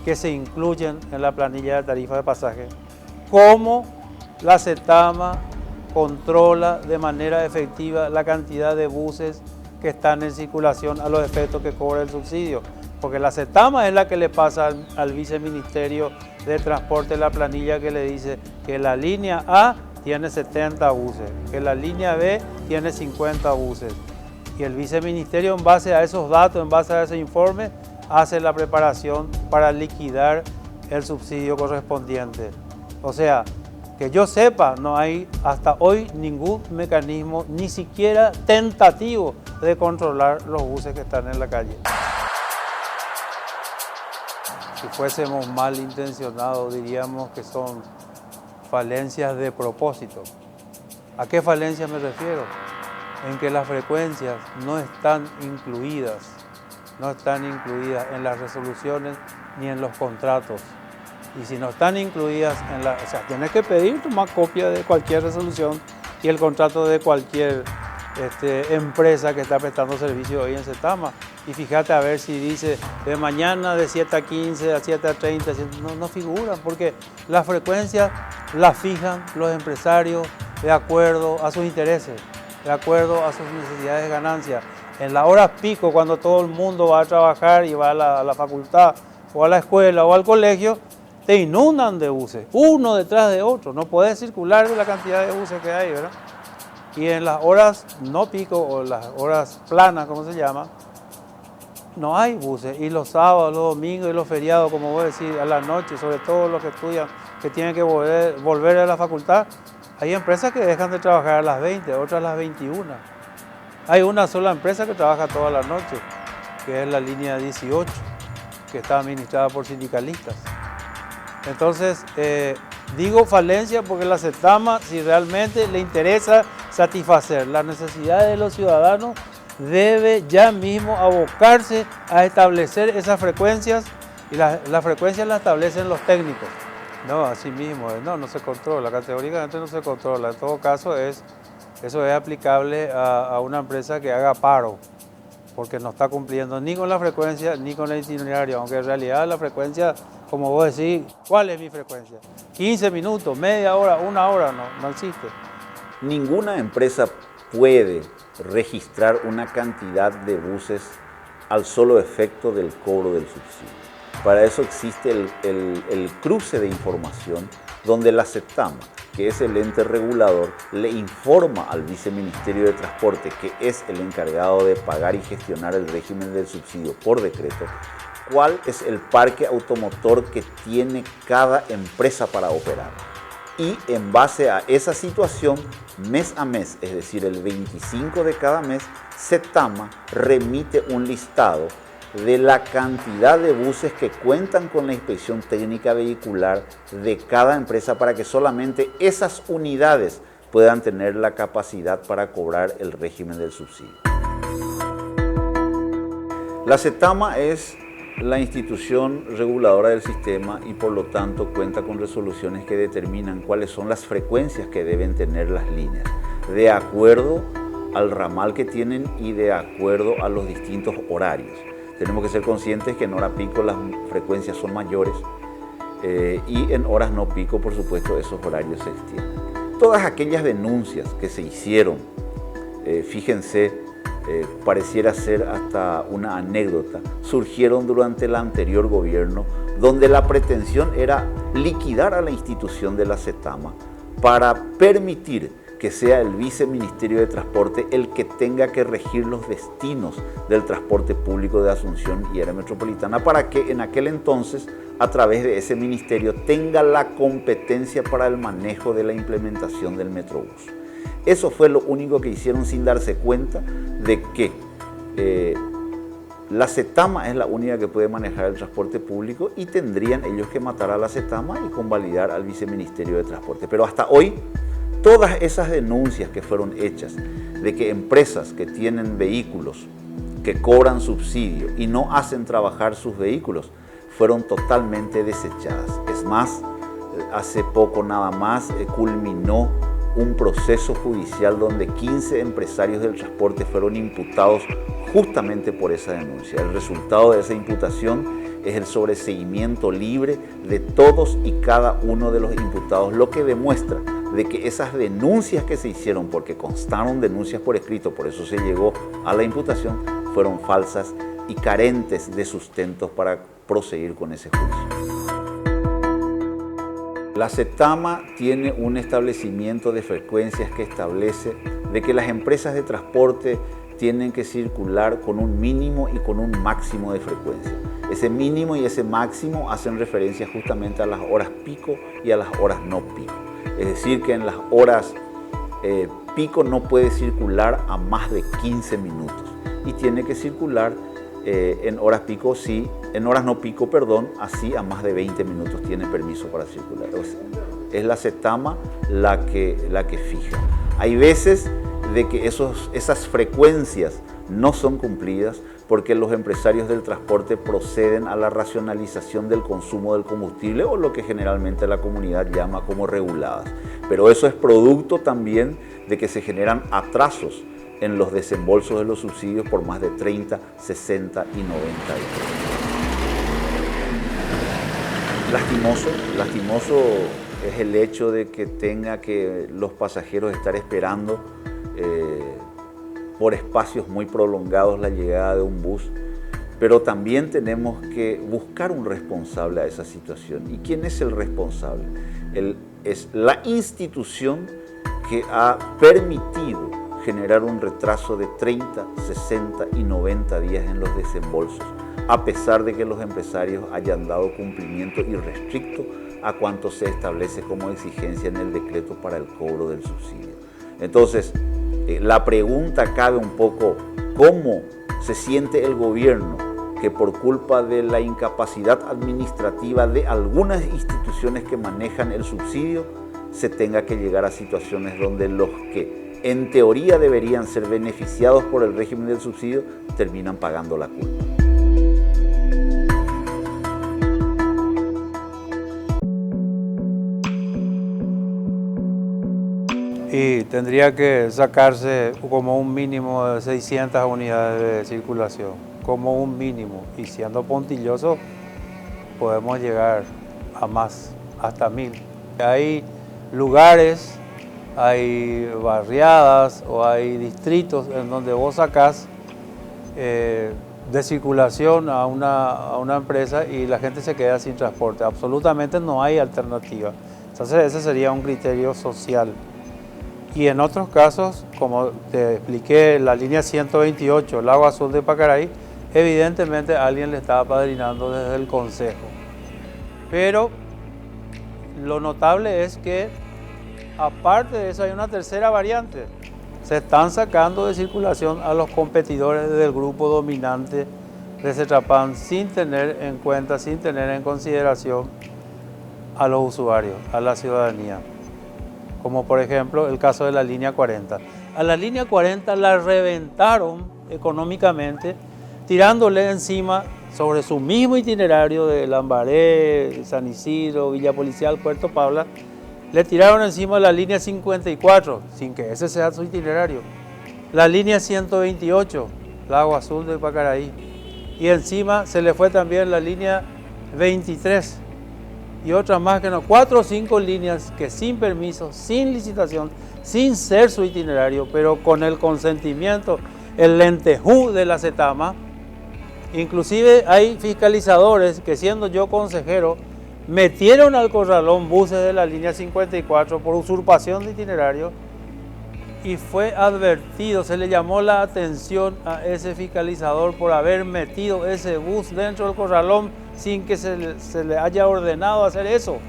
que se incluyen en la planilla de tarifa de pasaje? ¿Cómo la CETAMA controla de manera efectiva la cantidad de buses que están en circulación a los efectos que cobra el subsidio? Porque la CETAMA es la que le pasa al Viceministerio de Transporte la planilla que le dice que la línea A tiene 70 buses, que la línea B tiene 50 buses. Y el Viceministerio, en base a esos datos, en base a ese informe, hace la preparación para liquidar el subsidio correspondiente. O sea, que yo sepa, no hay hasta hoy ningún mecanismo, ni siquiera tentativo, de controlar los buses que están en la calle. Si fuésemos malintencionados, diríamos que son falencias de propósito. ¿A qué falencias me refiero? En que las frecuencias no están incluidas en las resoluciones ni en los contratos. Y si no están incluidas o sea, tienes que pedir tomar copia de cualquier resolución y el contrato de cualquier empresa que está prestando servicio hoy en CETAMA. Y fíjate a ver si dice de mañana de 7 a 15, a 7 a 30, no figuran, porque las frecuencias las fijan los empresarios de acuerdo a sus intereses, de acuerdo a sus necesidades de ganancia. En las horas pico, cuando todo el mundo va a trabajar y va a la facultad o a la escuela o al colegio, te inundan de buses, uno detrás de otro. No puedes circular de la cantidad de buses que hay, ¿verdad? Y en las horas no pico o las horas planas, como se llama, no hay buses. Y los sábados, los domingos y los feriados, como voy a decir, a la noche, sobre todo los que estudian, que tienen que volver a la facultad, hay empresas que dejan de trabajar a las 20, otras a las 21. Hay una sola empresa que trabaja toda la noche, que es la línea 18, que está administrada por sindicalistas. Entonces, digo falencia porque la CETAMA, si realmente le interesa satisfacer las necesidades de los ciudadanos, debe ya mismo abocarse a establecer esas frecuencias, y las frecuencias las establecen los técnicos. No, así mismo, no se controla, categóricamente no se controla. En todo caso, eso es aplicable a una empresa que haga paro, porque no está cumpliendo ni con la frecuencia ni con el itinerario, aunque en realidad la frecuencia, como vos decís, ¿cuál es mi frecuencia? 15 minutos, media hora, una hora, no existe. Ninguna empresa puede registrar una cantidad de buses al solo efecto del cobro del subsidio. Para eso existe el cruce de información donde la CETAMA, que es el ente regulador, le informa al Viceministerio de Transporte, que es el encargado de pagar y gestionar el régimen del subsidio por decreto, cuál es el parque automotor que tiene cada empresa para operar. y en base a esa situación, mes a mes, es decir, el 25 de cada mes, Setama remite un listado de la cantidad de buses que cuentan con la inspección técnica vehicular de cada empresa para que solamente esas unidades puedan tener la capacidad para cobrar el régimen del subsidio. La Setama es la institución reguladora del sistema y por lo tanto cuenta con resoluciones que determinan cuáles son las frecuencias que deben tener las líneas, de acuerdo al ramal que tienen y de acuerdo a los distintos horarios. Tenemos que ser conscientes que en hora pico las frecuencias son mayores y en horas no pico, por supuesto, esos horarios se extienden. Todas aquellas denuncias que se hicieron, fíjense, pareciera ser hasta una anécdota, surgieron durante el anterior gobierno, donde la pretensión era liquidar a la institución de la Setama para permitir que sea el Viceministerio de Transporte el que tenga que regir los destinos del transporte público de Asunción y área metropolitana, para que en aquel entonces, a través de ese ministerio, tenga la competencia para el manejo de la implementación del Metrobús. Eso fue lo único que hicieron sin darse cuenta de que la Setama es la única que puede manejar el transporte público y tendrían ellos que matar a la Setama y convalidar al Viceministerio de Transporte. Pero hasta hoy, todas esas denuncias que fueron hechas de que empresas que tienen vehículos que cobran subsidio y no hacen trabajar sus vehículos fueron totalmente desechadas. Es más, hace poco nada más culminó un proceso judicial donde 15 empresarios del transporte fueron imputados justamente por esa denuncia. El resultado de esa imputación es el sobreseimiento libre de todos y cada uno de los imputados, lo que demuestra de que esas denuncias que se hicieron, porque constaron denuncias por escrito, por eso se llegó a la imputación, fueron falsas y carentes de sustentos para proseguir con ese juicio. La Setama tiene un establecimiento de frecuencias que establece de que las empresas de transporte tienen que circular con un mínimo y con un máximo de frecuencia. Ese mínimo y ese máximo hacen referencia justamente a las horas pico y a las horas no pico. Es decir, que en las horas pico no puede circular a más de 15 minutos y tiene que circular en horas pico, sí, en horas no pico, perdón, así a más de 20 minutos tiene permiso para circular. O sea, es la Setama la que fija. Hay veces de que esas frecuencias no son cumplidas porque los empresarios del transporte proceden a la racionalización del consumo del combustible o lo que generalmente la comunidad llama como reguladas. Pero eso es producto también de que se generan atrasos en los desembolsos de los subsidios por más de 30, 60 y 90 días. Lastimoso es el hecho de que tenga que los pasajeros estar esperando por espacios muy prolongados la llegada de un bus, pero también tenemos que buscar un responsable a esa situación. ¿Y quién es el responsable? Es la institución que ha permitido generar un retraso de 30, 60 y 90 días en los desembolsos, a pesar de que los empresarios hayan dado cumplimiento irrestricto a cuanto se establece como exigencia en el decreto para el cobro del subsidio. Entonces, la pregunta cabe un poco, ¿cómo se siente el gobierno que por culpa de la incapacidad administrativa de algunas instituciones que manejan el subsidio se tenga que llegar a situaciones donde los que en teoría deberían ser beneficiados por el régimen del subsidio terminan pagando la culpa? Y tendría que sacarse como un mínimo de 600 unidades de circulación, como un mínimo. Y siendo puntilloso, podemos llegar a más, hasta 1000. Hay lugares, hay barriadas o hay distritos en donde vos sacás de circulación a una empresa y la gente se queda sin transporte. Absolutamente no hay alternativa. Entonces ese sería un criterio social. Y en otros casos, como te expliqué, la línea 128, Lago Azul de Pacaraí, evidentemente alguien le estaba apadrinando desde el Consejo. Pero lo notable es que aparte de eso hay una tercera variante. Se están sacando de circulación a los competidores del grupo dominante de Cetrapan sin tener en cuenta, sin tener en consideración a los usuarios, a la ciudadanía. Como por ejemplo el caso de la línea 40. A la línea 40 la reventaron económicamente, tirándole encima sobre su mismo itinerario de Lambaré, San Isidro, Villa Policial, Puerto Pabla, le tiraron encima la línea 54, sin que ese sea su itinerario. La línea 128, Lago Azul del Pacaraí. Y encima se le fue también la línea 23 y otras más que no, 4 o 5 líneas que sin permiso, sin licitación, sin ser su itinerario, pero con el consentimiento, el lentejú de la CETAMA. Inclusive hay fiscalizadores que, siendo yo consejero, metieron al corralón buses de la línea 54 por usurpación de itinerario y fue advertido, se le llamó la atención a ese fiscalizador por haber metido ese bus dentro del corralón sin que se le haya ordenado hacer eso.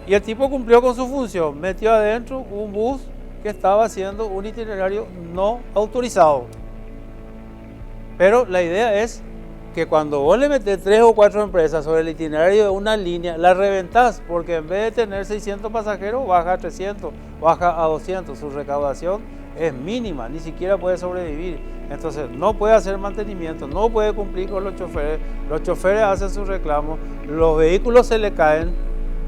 Y el tipo cumplió con su función, metió adentro un bus que estaba haciendo un itinerario no autorizado. Pero la idea es que cuando vos le metés 3 o 4 empresas sobre el itinerario de una línea, la reventás, porque en vez de tener 600 pasajeros, baja a 300, baja a 200. Su recaudación es mínima, ni siquiera puede sobrevivir. Entonces no puede hacer mantenimiento, no puede cumplir con los choferes hacen sus reclamos, los vehículos se le caen,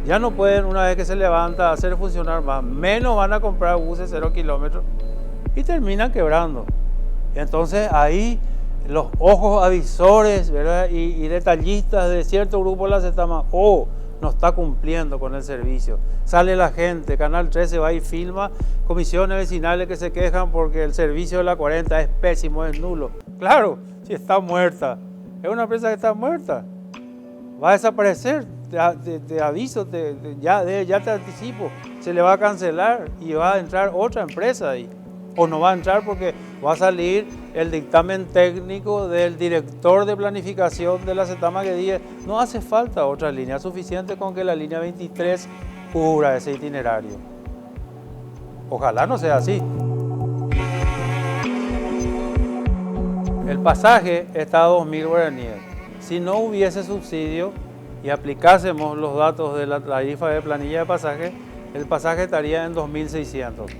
ya no pueden una vez que se levanta hacer funcionar más, menos van a comprar buses 0 kilómetros y terminan quebrando. Entonces ahí los ojos avisores, ¿verdad? y detallistas de cierto grupo de la CETAMA, no está cumpliendo con el servicio. Sale la gente, Canal 13 va y filma comisiones vecinales que se quejan porque el servicio de la 40 es pésimo, es nulo. Claro, si está muerta, es una empresa que está muerta, va a desaparecer, te aviso, ya te anticipo, se le va a cancelar y va a entrar otra empresa ahí. O no va a entrar porque va a salir el dictamen técnico del director de planificación de la CETAMA que dice no hace falta otra línea, es suficiente con que la línea 23 cubra ese itinerario. Ojalá no sea así. El pasaje está a 2.000 guaraníes. Si no hubiese subsidio y aplicásemos los datos de la tarifa de planilla de pasaje, el pasaje estaría en 2.600.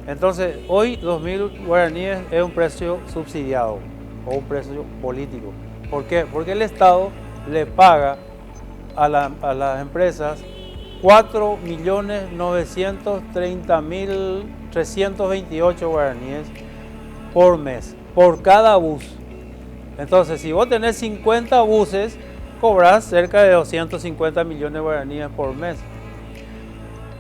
Entonces, hoy 2.000 guaraníes es un precio subsidiado o un precio político. ¿Por qué? Porque el Estado le paga a las empresas 4.930.328 guaraníes por mes, por cada bus. Entonces, si vos tenés 50 buses, cobrás cerca de 250 millones de guaraníes por mes.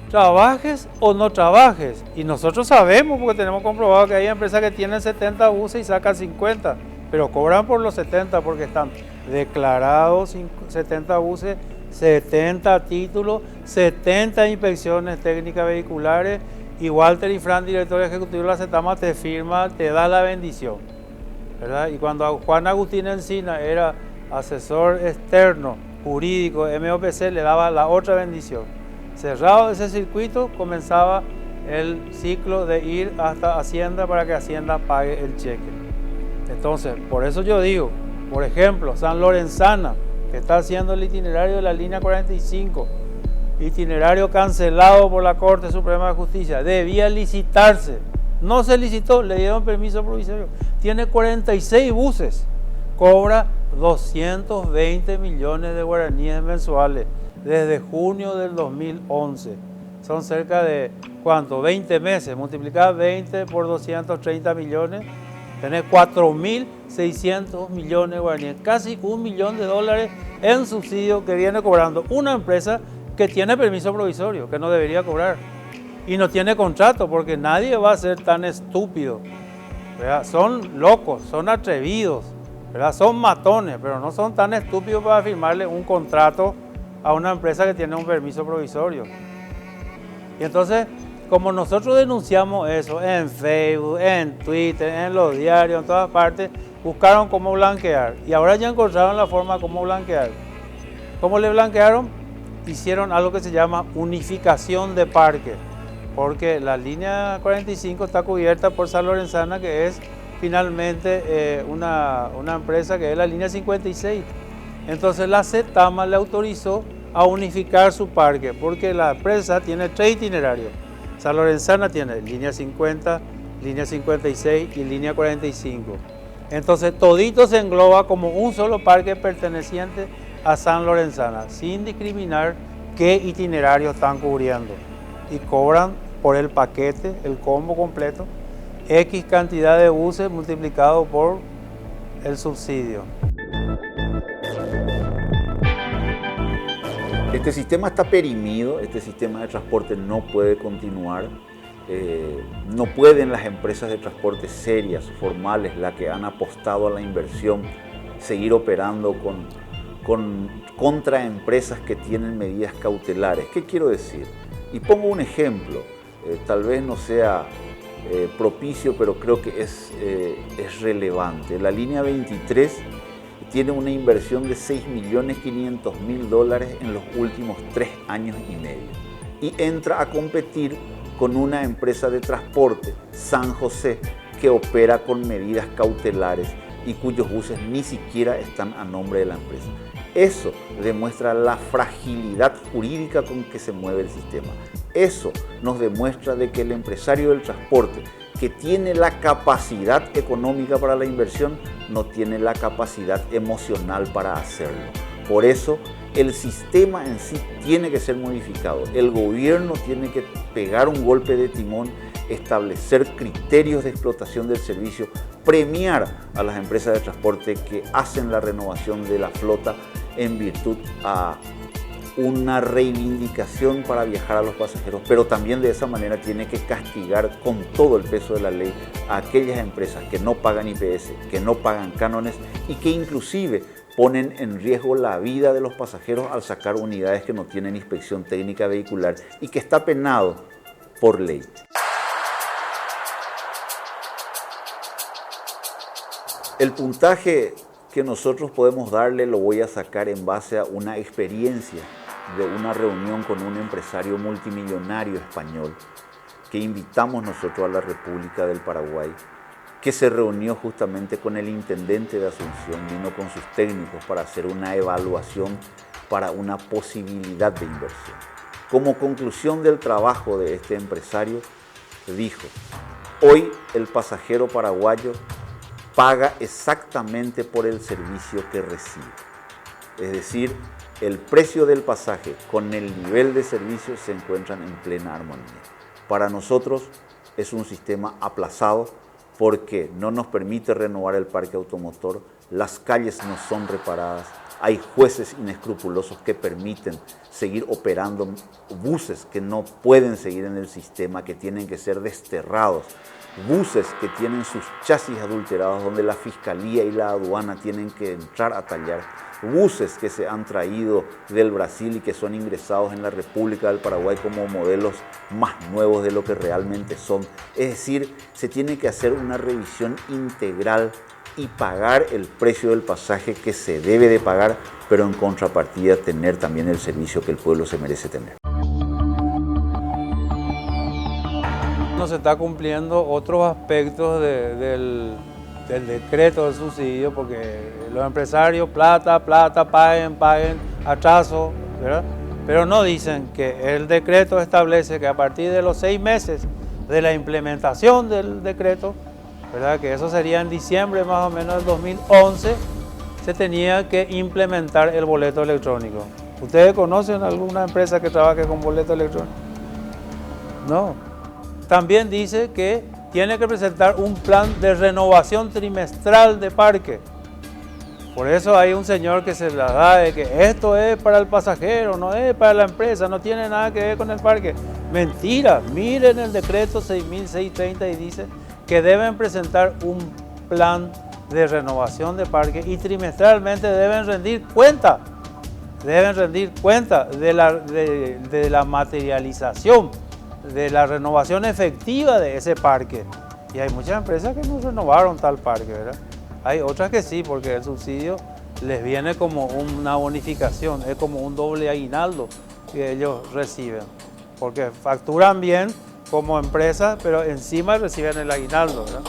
Trabajes o no trabajes, y nosotros sabemos porque tenemos comprobado que hay empresas que tienen 70 buses y sacan 50, pero cobran por los 70 porque están declarados 70 buses, 70 títulos, 70 inspecciones técnicas vehiculares, y Walter Ifrán, director ejecutivo de la CETAMA, te firma, te da la bendición, ¿verdad? Y cuando Juan Agustín Encina era asesor externo jurídico de MOPC, le daba la otra bendición. Cerrado ese circuito, comenzaba el ciclo de ir hasta Hacienda para que Hacienda pague el cheque. Entonces, por eso yo digo, por ejemplo, San Lorenzana, que está haciendo el itinerario de la línea 45, itinerario cancelado por la Corte Suprema de Justicia, debía licitarse. No se licitó, le dieron permiso provisorio. Tiene 46 buses, cobra 220 millones de guaraníes mensuales. Desde junio del 2011. Son cerca de, ¿cuánto? 20 meses. Multiplicar 20 por 230 millones, tenés 4.600 millones de guaraníes. Casi $1 millón en subsidio que viene cobrando una empresa que tiene permiso provisorio, que no debería cobrar. Y no tiene contrato, porque nadie va a ser tan estúpido, ¿verdad? Son locos, son atrevidos, ¿verdad? Son matones, pero no son tan estúpidos para firmarle un contrato a una empresa que tiene un permiso provisorio. Y entonces, como nosotros denunciamos eso en Facebook, en Twitter, en los diarios, en todas partes, buscaron cómo blanquear. Y ahora ya encontraron la forma cómo blanquear. ¿Cómo le blanquearon? Hicieron algo que se llama unificación de parques. porque la línea 45 está cubierta por Sanlorenzana, que es finalmente una empresa que es la línea 56. Entonces la CETAMA le autorizó a unificar su parque, porque la empresa tiene 3 itinerarios. Sanlorenzana tiene línea 50, línea 56 y línea 45. Entonces todito se engloba como un solo parque perteneciente a Sanlorenzana, sin discriminar qué itinerarios están cubriendo. Y cobran por el paquete, el combo completo, X cantidad de buses multiplicado por el subsidio. Este sistema está perimido, este sistema de transporte no puede continuar. No pueden las empresas de transporte serias, formales, las que han apostado a la inversión, seguir operando contra empresas que tienen medidas cautelares. ¿Qué quiero decir? Y pongo un ejemplo, tal vez no sea propicio, pero creo que es relevante. La línea 23 tiene una inversión de $6.500.000 en los últimos 3 años y medio y entra a competir con una empresa de transporte, San José, que opera con medidas cautelares y cuyos buses ni siquiera están a nombre de la empresa. Eso demuestra la fragilidad jurídica con que se mueve el sistema. Eso nos demuestra de que el empresario del transporte, que tiene la capacidad económica para la inversión, no tiene la capacidad emocional para hacerlo. Por eso, el sistema en sí tiene que ser modificado. El gobierno tiene que pegar un golpe de timón, establecer criterios de explotación del servicio, premiar a las empresas de transporte que hacen la renovación de la flota en virtud a una reivindicación para viajar a los pasajeros, pero también de esa manera tiene que castigar con todo el peso de la ley a aquellas empresas que no pagan IPS, que no pagan cánones y que inclusive ponen en riesgo la vida de los pasajeros al sacar unidades que no tienen inspección técnica vehicular y que está penado por ley. El puntaje que nosotros podemos darle lo voy a sacar en base a una experiencia de una reunión con un empresario multimillonario español que invitamos nosotros a la República del Paraguay, que se reunió justamente con el intendente de Asunción, vino con sus técnicos para hacer una evaluación para una posibilidad de inversión. Como conclusión del trabajo de este empresario, dijo: hoy el pasajero paraguayo paga exactamente por el servicio que recibe. Es decir, el precio del pasaje con el nivel de servicio se encuentran en plena armonía. Para nosotros es un sistema aplazado porque no nos permite renovar el parque automotor, las calles no son reparadas, hay jueces inescrupulosos que permiten seguir operando buses que no pueden seguir en el sistema, que tienen que ser desterrados, buses que tienen sus chasis adulterados donde la fiscalía y la aduana tienen que entrar a tallar, buses que se han traído del Brasil y que son ingresados en la República del Paraguay como modelos más nuevos de lo que realmente son. Es decir, se tiene que hacer una revisión integral y pagar el precio del pasaje que se debe de pagar, pero en contrapartida tener también el servicio que el pueblo se merece tener. No se está cumpliendo otros aspectos del decreto del subsidio, porque los empresarios plata, paguen, atraso, ¿verdad? Pero no dicen que el decreto establece que a partir de los 6 meses de la implementación del decreto, ¿verdad?, que eso sería en diciembre más o menos del 2011, se tenía que implementar el boleto electrónico. ¿Ustedes conocen alguna empresa que trabaje con boleto electrónico? No. También dice que tiene que presentar un plan de renovación trimestral de parque. Por eso hay un señor que se la da de que esto es para el pasajero, no es para la empresa, no tiene nada que ver con el parque. Mentira, miren el decreto 6.630 y dice que deben presentar un plan de renovación de parque y trimestralmente deben rendir cuenta de la materialización, de la renovación efectiva de ese parque. Y hay muchas empresas que no renovaron tal parque, ¿verdad? Hay otras que sí, porque el subsidio les viene como una bonificación, es como un doble aguinaldo que ellos reciben, porque facturan bien como empresa, pero encima reciben el aguinaldo, ¿verdad?